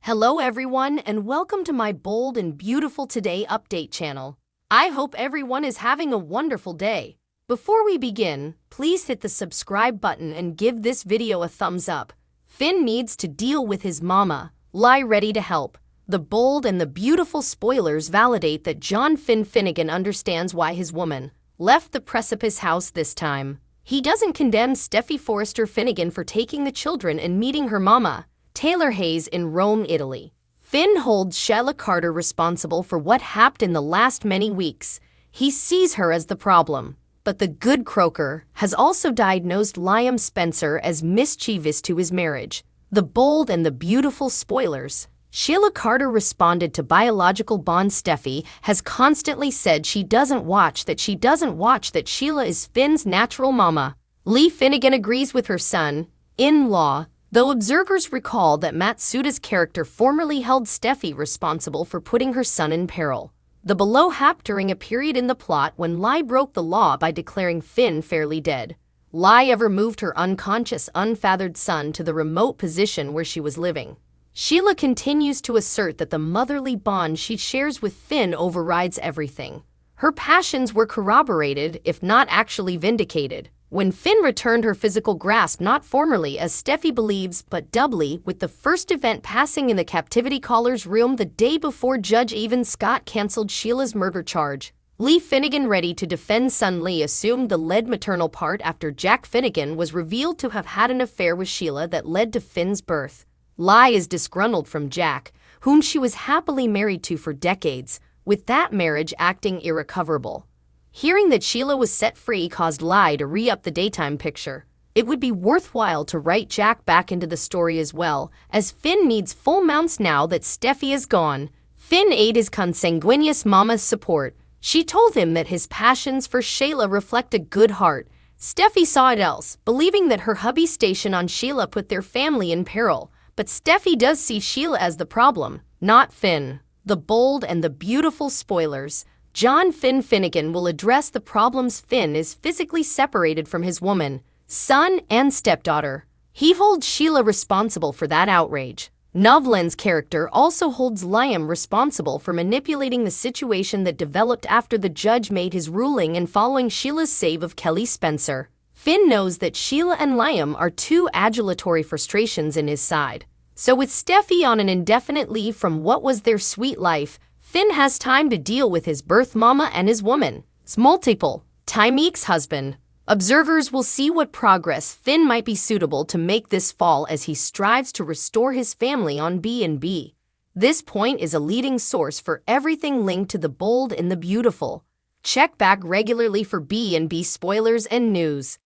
Hello everyone and welcome to my Bold and Beautiful Today update channel. I hope everyone is having a wonderful day. Before we begin, please hit the subscribe button and give this video a thumbs up. Finn needs to deal with his mama. Lie ready to help. The bold and the beautiful spoilers validate that John Finn Finnegan understands why his woman left the precipice house this time. He doesn't condemn Steffi Forrester Finnegan for taking the children and meeting her mama, Taylor Hayes, in Rome, Italy. Finn holds Sheila Carter responsible for what happened in the last many weeks. He sees her as the problem. But the good croaker has also diagnosed Liam Spencer as mischievous to his marriage. The bold and the beautiful spoilers. Sheila Carter responded to biological bond. Steffi has constantly said she doesn't watch that Sheila is Finn's natural mama. Lee Finnegan agrees with her son-in-law, though observers recall that Matsuda's character formerly held Steffi responsible for putting her son in peril. The below happened during a period in the plot when Lie broke the law by declaring Finn fairly dead. Lie ever moved her unconscious, unfathered son to the remote position where she was living. Sheila continues to assert that the motherly bond she shares with Finn overrides everything. Her passions were corroborated, if not actually vindicated, when Finn returned her physical grasp, not formally as Steffi believes, but doubly, with the first event passing in the captivity caller's room the day before Judge Evan Scott canceled Sheila's murder charge. Lee Finnegan, ready to defend son Lee, assumed the lead maternal part after Jack Finnegan was revealed to have had an affair with Sheila that led to Finn's birth. Lie is disgruntled from Jack, whom she was happily married to for decades, with that marriage acting irrecoverable. Hearing that Sheila was set free caused Lie to re-up the daytime picture. It would be worthwhile to write Jack back into the story as well, as Finn needs full mounts now that Steffi is gone. Finn ate his consanguineous mama's support. She told him that his passions for Sheila reflect a good heart. Steffi saw it else, believing that her hubby's station on Sheila put their family in peril. But Steffi does see Sheila as the problem, not Finn. The bold and the beautiful spoilers. John Finn Finnegan will address the problems. Finn is physically separated from his woman, son, and stepdaughter. He holds Sheila responsible for that outrage. Novlan's character also holds Liam responsible for manipulating the situation that developed after the judge made his ruling and following Sheila's save of Kelly Spencer. Finn knows that Sheila and Liam are two adulatory frustrations in his side. So with Steffi on an indefinite leave from what was their sweet life, Finn has time to deal with his birth mama and his woman's multiple-time ex-husband. Observers will see what progress Finn might be suitable to make this fall as he strives to restore his family on B&B. This point is a leading source for everything linked to the bold and the beautiful. Check back regularly for B&B spoilers and news.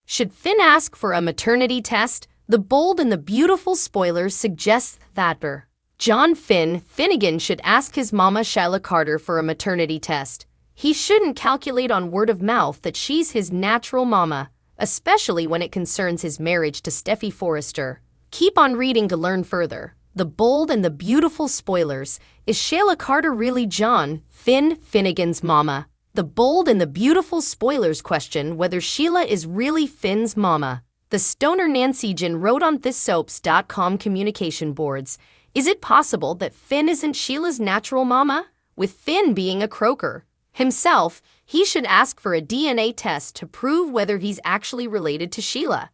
Should Finn ask for a maternity test? The bold and the beautiful spoilers suggest that John Finn Finnegan should ask his mama Sheila Carter for a maternity test. He shouldn't calculate on word of mouth that she's his natural mama, especially when it concerns his marriage to Steffi Forrester. Keep on reading to learn further. The bold and the beautiful spoilers. Is Sheila Carter really John Finn Finnegan's mama? The bold and the beautiful spoilers question whether Sheila is really Finn's mama. The stoner Nancy Jin wrote on thissoaps.com communication boards, is it possible that Finn isn't Sheila's natural mama? With Finn being a croaker himself, he should ask for a DNA test to prove whether he's actually related to Sheila.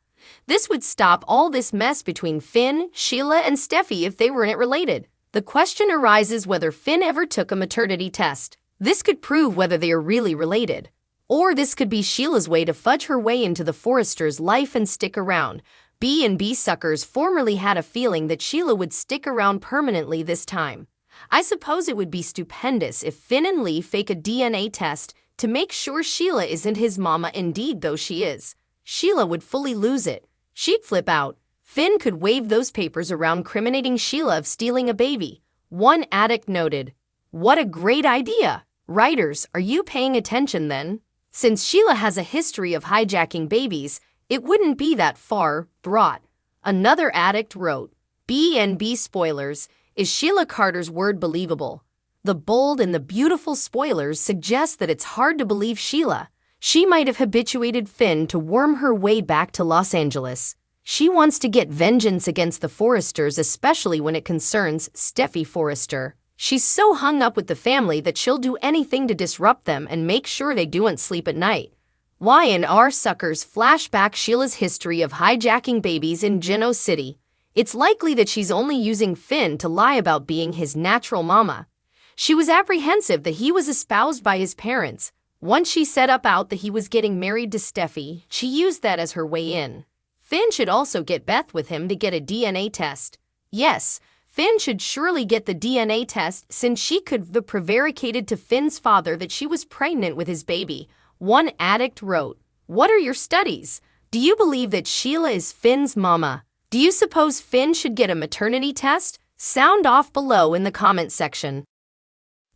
This would stop all this mess between Finn, Sheila, and Steffi if they weren't related. The question arises whether Finn ever took a maternity test. This could prove whether they are really related. Or this could be Sheila's way to fudge her way into the Forresters' life and stick around. B&B suckers formerly had a feeling that Sheila would stick around permanently this time. I suppose it would be stupendous if Finn and Lee fake a DNA test to make sure Sheila isn't his mama. Indeed, though she is, Sheila would fully lose it. She'd flip out. Finn could wave those papers around incriminating Sheila of stealing a baby. One addict noted, "What a great idea! Writers, are you paying attention then? Since Sheila has a history of hijacking babies, it wouldn't be that far brought." Another addict wrote, B&B spoilers. Is Sheila Carter's word believable? The bold and the beautiful spoilers suggest that it's hard to believe Sheila. She might have habituated Finn to worm her way back to Los Angeles. She wants to get vengeance against the Forresters, especially when it concerns Steffi Forrester. She's so hung up with the family that she'll do anything to disrupt them and make sure they don't sleep at night. Y&R suckers flashback Sheila's history of hijacking babies in Geno City. It's likely that she's only using Finn to lie about being his natural mama. She was apprehensive that he was espoused by his parents. Once she set up out that he was getting married to Steffi, she used that as her way in. Finn should also get Beth with him to get a DNA test. Yes, Finn should surely get the DNA test since she could have prevaricated to Finn's father that she was pregnant with his baby. One addict wrote, "What are your studies? Do you believe that Sheila is Finn's mama? Do you suppose Finn should get a maternity test? Sound off below in the comment section."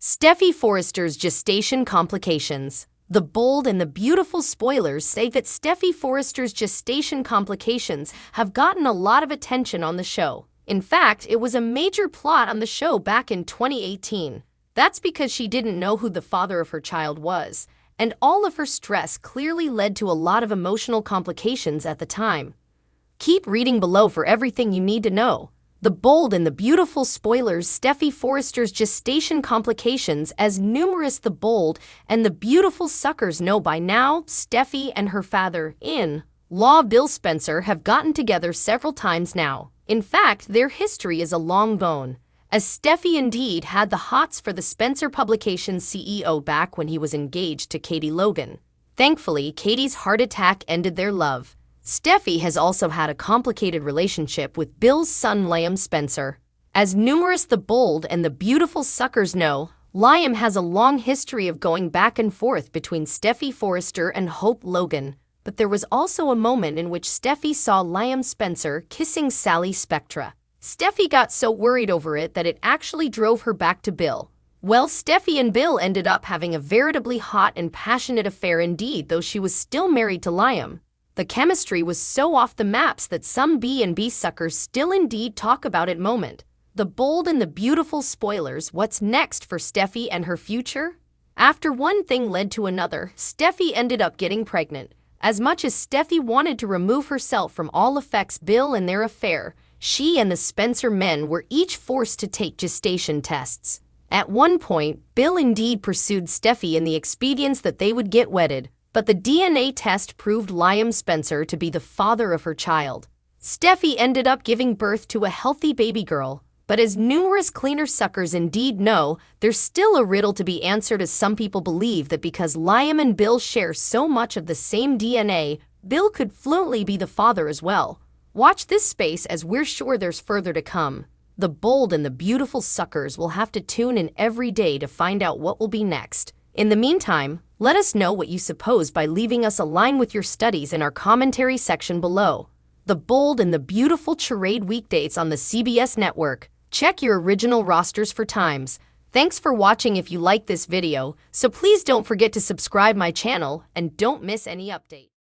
Steffi Forrester's gestation complications. The bold and the beautiful spoilers say that Steffi Forrester's gestation complications have gotten a lot of attention on the show. In fact, it was a major plot on the show back in 2018. That's because she didn't know who the father of her child was, and all of her stress clearly led to a lot of emotional complications at the time. Keep reading below for everything you need to know. The bold and the beautiful spoilers Steffi Forrester's gestation complications. As numerous the bold and the beautiful suckers know by now, Steffi and her father-in-law Bill Spencer have gotten together several times now. In fact, their history is a long bone, as Steffi indeed had the hots for the Spencer Publications CEO back when he was engaged to Katie Logan. Thankfully, Katie's heart attack ended their love. Steffi has also had a complicated relationship with Bill's son Liam Spencer. As numerous the bold and the beautiful suckers know, Liam has a long history of going back and forth between Steffi Forrester and Hope Logan. But there was also a moment in which Steffi saw Liam Spencer kissing Sally Spectra. Steffi got so worried over it that it actually drove her back to Bill. Well, Steffi and Bill ended up having a veritably hot and passionate affair indeed, though she was still married to Liam. The chemistry was so off the maps that some B&B suckers still indeed talk about it moment. The bold and the beautiful spoilers. What's next for Steffi and her future? After one thing led to another, Steffi ended up getting pregnant. As much as Steffi wanted to remove herself from all effects Bill and their affair, she and the Spencer men were each forced to take gestation tests. At one point, Bill indeed pursued Steffi in the expedience that they would get wedded, but the DNA test proved Liam Spencer to be the father of her child. Steffi ended up giving birth to a healthy baby girl, but as numerous cleaner suckers indeed know, there's still a riddle to be answered, as some people believe that because Liam and Bill share so much of the same DNA, Bill could fluently be the father as well. Watch this space, as we're sure there's further to come. The bold and the beautiful suckers will have to tune in every day to find out what will be next. In the meantime, let us know what you suppose by leaving us a line with your studies in our commentary section below. The bold and the beautiful charade weekdays on the CBS network. Check your original rosters for times. Thanks for watching. If you like this video, so please don't forget to subscribe my channel and don't miss any update.